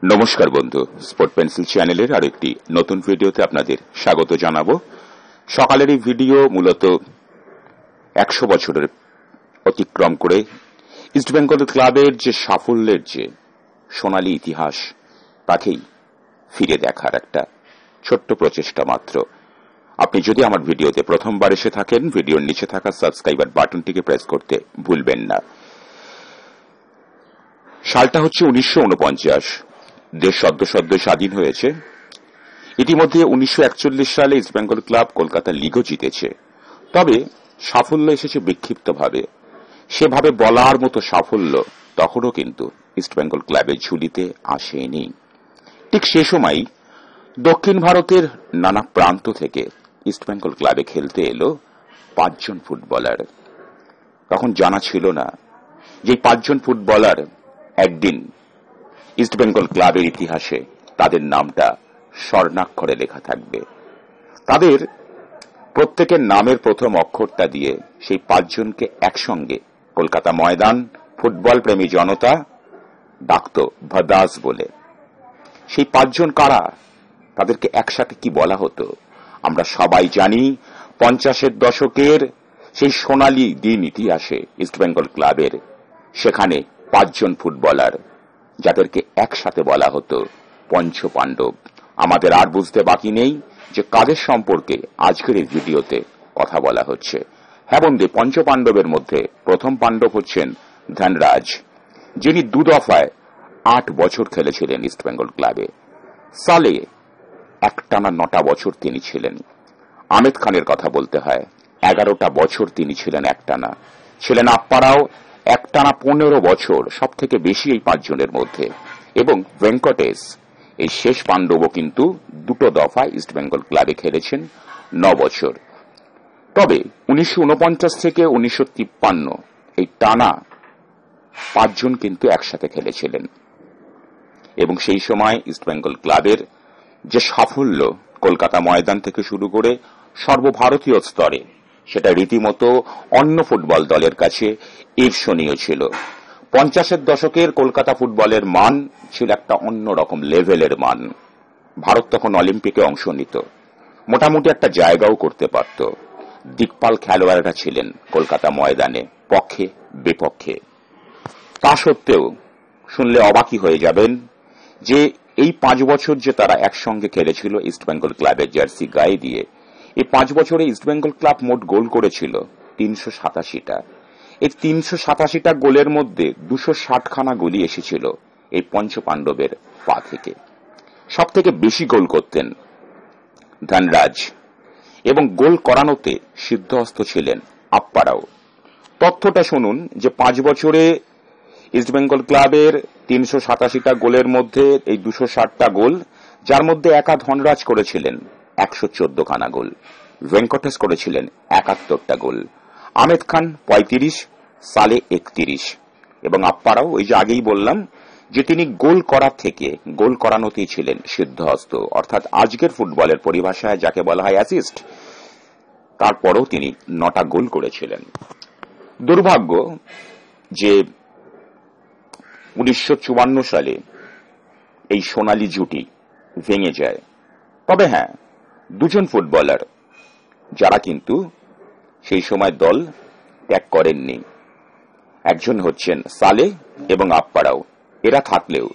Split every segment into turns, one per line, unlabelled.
নমস্কার বন্ধু, sport pencil চ্যানেলের আরেকটি নতুন ভিডিওতে আপনাদের স্বাগত জানাবো। সকালের এই ভিডিও মূলত 100 বছরের অতিক্রম করে ইস্টবেঙ্গল ক্লাবের যে সাফল্যের যে সোনালী ইতিহাস তাকেই ফিরে দেখার একটা ছোট্ট প্রচেষ্টা মাত্র। আপনি যদি আমার ভিডিওতে প্রথমবার এসে থাকেন, ভিডিওর নিচে থাকা সাবস্ক্রাইবার বাটনটিকে প্রেস করতে ভুলবেন না। সালটা হচ্ছে 1949। দেশ সদ্য স্বাধীন হয়েছে। ইতিমধ্যে 1941 সালে ইস্টবেঙ্গল ক্লাব কলকাতা লিগও জিতেছে। তবে সাফল্য এসেছে বিক্ষিপ্তভাবে। সেভাবে বলার মতো সাফল্য তখনও কিন্তু ইস্টবেঙ্গল ক্লাবের ঝুলিতে আসেনি। ঠিক সে সময় দক্ষিণ ভারতের নানা প্রান্ত থেকে ইস্টবেঙ্গল ক্লাবে খেলতে এলো 5 জন ফুটবলার। তখন জানা ছিল না যে 5 জন ফুটবলার একদিন ইস্টবেঙ্গল ক্লাবের ইতিহাসে তাদের নামটা স্বর্ণাক্ষরে লেখা থাকবে। তাদের প্রত্যেকের নামের প্রথম অক্ষরটা দিয়ে সেই 5 জনকে একসঙ্গে কলকাতা ময়দান ফুটবল প্রেমী জনতা ডাকত ভদাস বলে। সেই 5 জন কারা, তাদেরকে একসাথে কি বলা হতো আমরা সবাই জানি। 50-এর দশকের সেই সোনালী দিন ইতিহাসে ইস্টবেঙ্গল ক্লাবের, সেখানে 5 জন ফুটবলার যাদেরকে একসাথে বলা হতো পঞ্চপাণ্ডব। আমাদের আর বুঝতে বাকি নেই যে কাদের সম্পর্কে আজকের এই ভিডিওতে কথা বলা হচ্ছে। হ্যাঁ বন্ধু, পঞ্চপাণ্ডবের মধ্যে প্রথম পাণ্ডব হচ্ছেন ধনরাজ, যিনি 2 দফায় 8 বছর খেলেছিলেন ইস্টবেঙ্গল ক্লাবে। সালে একটানা 9টা বছর তিনি ছিলেন। আহমেদ খানের কথা বলতে হয়, 11টা বছর তিনি ছিলেন একটানা। ছিলেন আপ্পারাও একটানা 15 বছর, সব থেকে বেশি এই 5 জনের মধ্যে। এবং ভেঙ্কটেশ, এই শেষ পাণ্ডবও কিন্তু 2 দফায় ইস্টবেঙ্গল ক্লাবে খেলেছেন 9 বছর। তবে 1949 থেকে 1953 এই টানা 5 জন কিন্তু একসাথে খেলেছিলেন। এবং সেই সময় ইস্টবেঙ্গল ক্লাবের যে সাফল্য কলকাতা ময়দান থেকে শুরু করে সর্বভারতীয় স্তরে, সেটা রীতিমতো অন্য ফুটবল দলের কাছে ঈর্ষণীয় ছিল। 50-এর দশকের কলকাতা ফুটবলের মান ছিল একটা অন্যরকম লেভেলের মান। ভারত তখন অলিম্পিকে অংশ নিত, মোটামুটি একটা জায়গাও করতে পারত। দিকপাল খেলোয়াড়রা ছিলেন কলকাতা ময়দানে পক্ষে বিপক্ষে। তা সত্ত্বেও শুনলে অবাকই হয়ে যাবেন যে এই 5 বছর যে তারা একসঙ্গে খেলেছিল ইস্টবেঙ্গল ক্লাবের জার্সি গায়ে দিয়ে, এই 5 বছরে ইস্টবেঙ্গল ক্লাব মোট গোল করেছিল 387টা। এই 387টা গোলের মধ্যে 260খানা গোলই এসেছিল এই পঞ্চপাণ্ডবের পা থেকে। সব থেকে বেশি গোল করতেন ধনরাজ, এবং গোল করানোতে সিদ্ধহস্ত ছিলেন আপ্পারাও। তথ্যটা শুনুন যে 5 বছরে ইস্টবেঙ্গল ক্লাবের 387টা গোলের মধ্যে এই 260টা গোল, যার মধ্যে একা ধনরাজ করেছিলেন 114খানা গোল, ভেঙ্কটেশ করেছিলেন 71টা গোল, আহমেদ খান 35, সালে 31, এবং আপ্পারাও ওই যে আগেই বললাম যে তিনি গোল করার থেকে গোল করানোতেই ছিলেন সিদ্ধহস্ত, অর্থাৎ আজকের ফুটবলের পরিভাষায় যাকে বলা হয় অ্যাসিস্ট। তারপরও তিনি 9টা গোল করেছিলেন। দুর্ভাগ্য যে 1954 সালে এই সোনালী জুটি ভেঙে যায়। তবে হ্যাঁ, 2 জন ফুটবলার যারা কিন্তু সেই সময় দল ত্যাগ করেননি, একজন হচ্ছেন সালে এবং আপ্পারাও। এরা থাকলেও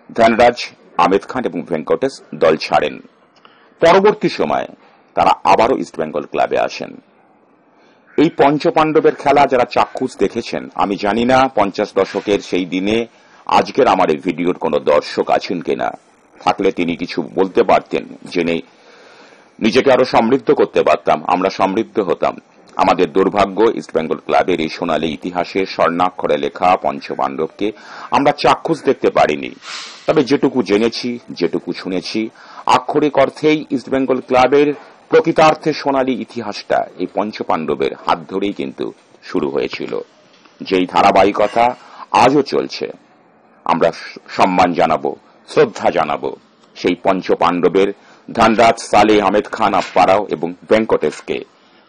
ধনরাজ, আহমেদ খান এবং ভেঙ্কটেশ দল ছাড়েন। পরবর্তী সময় তারা আবারও ইস্টবেঙ্গল ক্লাবে আসেন। এই পঞ্চপাণ্ডবের খেলা যারা চাক্ষুষ দেখেছেন, আমি জানি না 50 দশকের সেই দিনে আজকের আমার এই ভিডিওর কোন দর্শক আছেন কিনা। থাকলে তিনি কিছু বলতে পারতেন, জেনে নিজেকে আরো সমৃদ্ধ করতে পারতাম, আমরা সমৃদ্ধ হতাম। আমাদের দুর্ভাগ্য, ইস্টবেঙ্গল ক্লাবের এই সোনালী ইতিহাসে স্বর্ণাক্ষরে লেখা পঞ্চপাণ্ডবকে আমরা চাক্ষুষ দেখতে পারিনি। তবে যেটুকু জেনেছি, যেটুকু শুনেছি, আক্ষরিক অর্থেই ইস্টবেঙ্গল ক্লাবের প্রকৃতার্থে সোনালী ইতিহাসটা এই পঞ্চপাণ্ডবের হাত ধরেই কিন্তু শুরু হয়েছিল, যেই ধারাবাহিকতা আজও চলছে। আমরা সম্মান জানাবো, শ্রদ্ধা জানাবো সেই পঞ্চপাণ্ডবের ধনরাজ, সালে, আহমেদ খান, আপ্পারাও এবং ভেঙ্কটেশকে,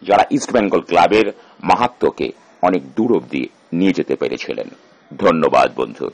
যারা ইস্টবেঙ্গল ক্লাবের মাহাত্ম্যকে অনেক দূর অব্দি নিয়ে যেতে পেরেছিলেন। ধন্যবাদ বন্ধু।